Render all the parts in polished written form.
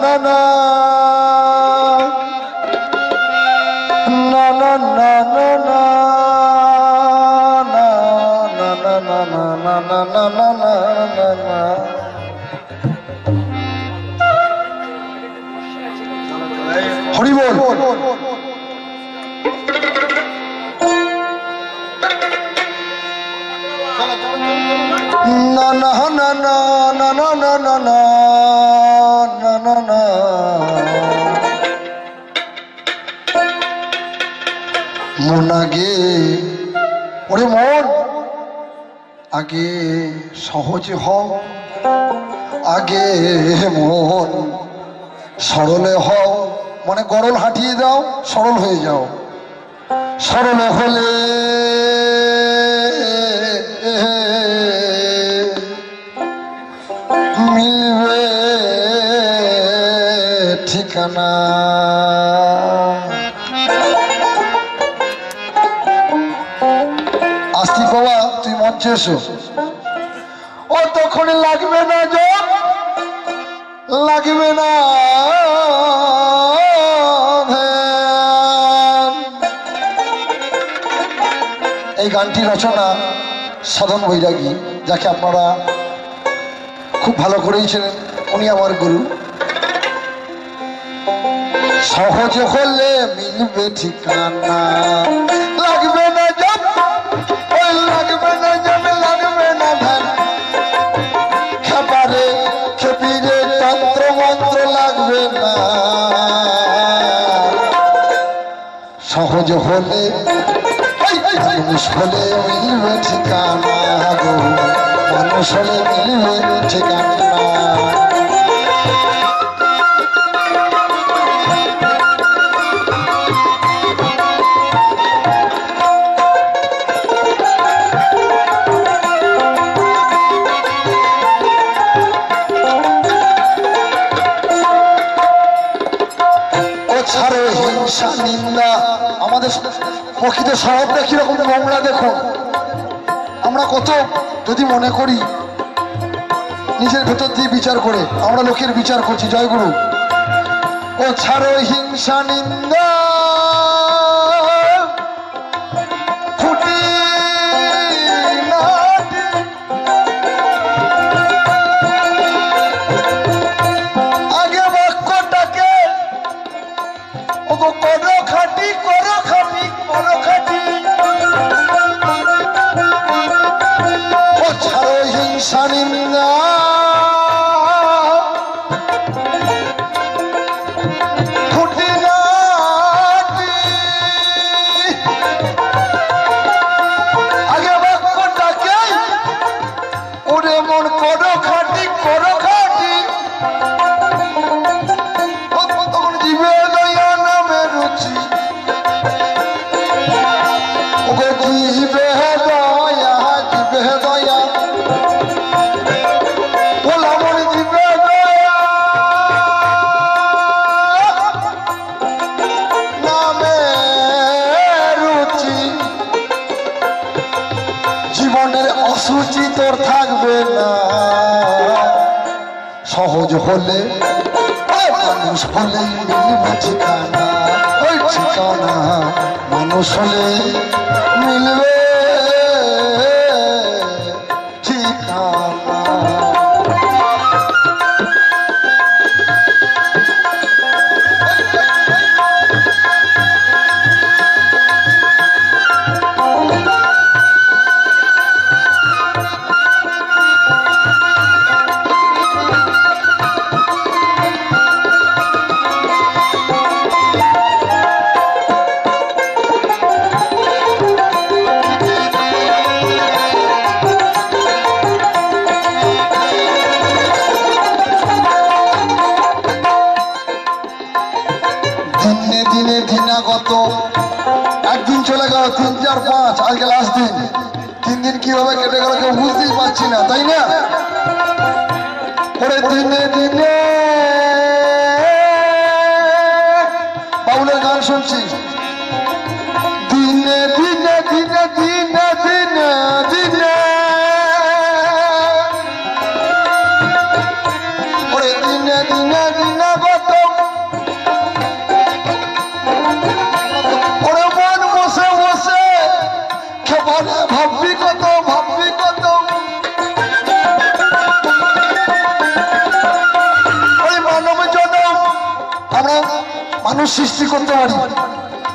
না না না না না না না হরি বল। না না না না না না না না না না না মন আগে ওরে মন আগে সহজ হও, আগে মন সরলে হও, মানে গরল হাঁটিয়ে দাও সরল হয়ে যাও। সরল হলে মিলবে ঠিকানা। আস্তিক বাবা তুই মঞ্চে এসো। ও তখন লাগবে না জব, লাগবে না এই গানটি রচনা সাধন বৈরাগী, যাকে আপনারা খুব ভালো করেই ছিলেন, উনি আমার গুরু। সহজ হলে মিলবে ঠিকানা, লাগবে না জব, ওই লাগবে না জব, লাগবে না ধ্যান, খেপারে খেপিরে তন্ত্র মন্ত্র লাগবে না। সহজ হলে মানুষ হলে মিলবে ঠিকানা গো, মানুষ হলে মিলবে ঠিকানা। হিংসা নিন্দা আমাদের প্রকৃত স্বভাবটা কিরকম নোংরা দেখুন। আমরা কত যদি মনে করি নিজের ভেতর দিয়ে বিচার করে আমরা লোকের বিচার করছি। জয়গুরু। ও ছাড়ো হিংসা নিন্দা ফুটি আগে বাক্যটাকে করো খাটি, করো খাটি, করো খাটি। ও ছাড়ো হিংসা নিন্দা খুঁটিনাটি, আগে বাক্যটাকে ওরে মন করো খাটি, করো খাটি। তখন জীবে দয়া নামে রুচি, ওগো জীবে দয়া, জীবে দয়া, ওলা মন জীবে দয়া নামে রুচি। জীবনের অসুচি তোর থাকবে না। সহজ হলে মানুষ হলে মিলবে ঠিকানা, ওই ঠিকানা মানুষ হলে মিলবে ঠিকানা। একদিন চলে গেল, 3, 4, 5, আজকে লাস্ট দিন। 3 দিন কিভাবে কেটে গেল কেউ বুঝতেই পারছি না, তাই না? পরে দিনে দিনে বাউলের গান শুনছি, দিনে দিনে দিনে দিনে দিনে দিনে, পরে দিনে দিনে দিনে ওরে ভাববি কত ভাববি কত ওই মানব জনম আমরা মানুষ সৃষ্টি করতে পারি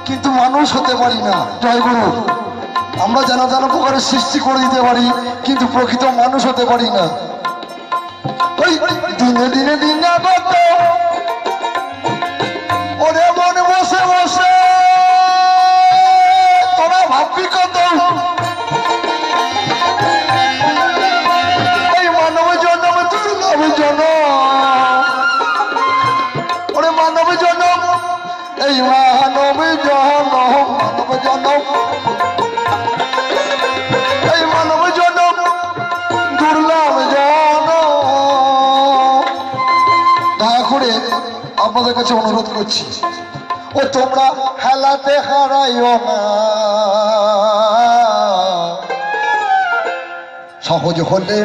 কিন্তু মানুষ হতে পারি না। জয় গুরু। আমরা যেন যেন প্রকারের সৃষ্টি করে দিতে পারি কিন্তু প্রকৃত মানুষ হতে পারি না। ওই দিনে দিনে দিন আগত ওরে মন বসে বসে তোরা ভাববি কত ওই মানব জন্ম দুর্লভ জন্ম ওরে মানব জন্ম এই মানব জন্ম মানব জন্ম এই মানব জন্ম দুর্লভ জন্ম। দয়া করে আপনাদের কাছে অনুরোধ করছি ও তোমরা হেলাতে হারাইও না। সহজ হলে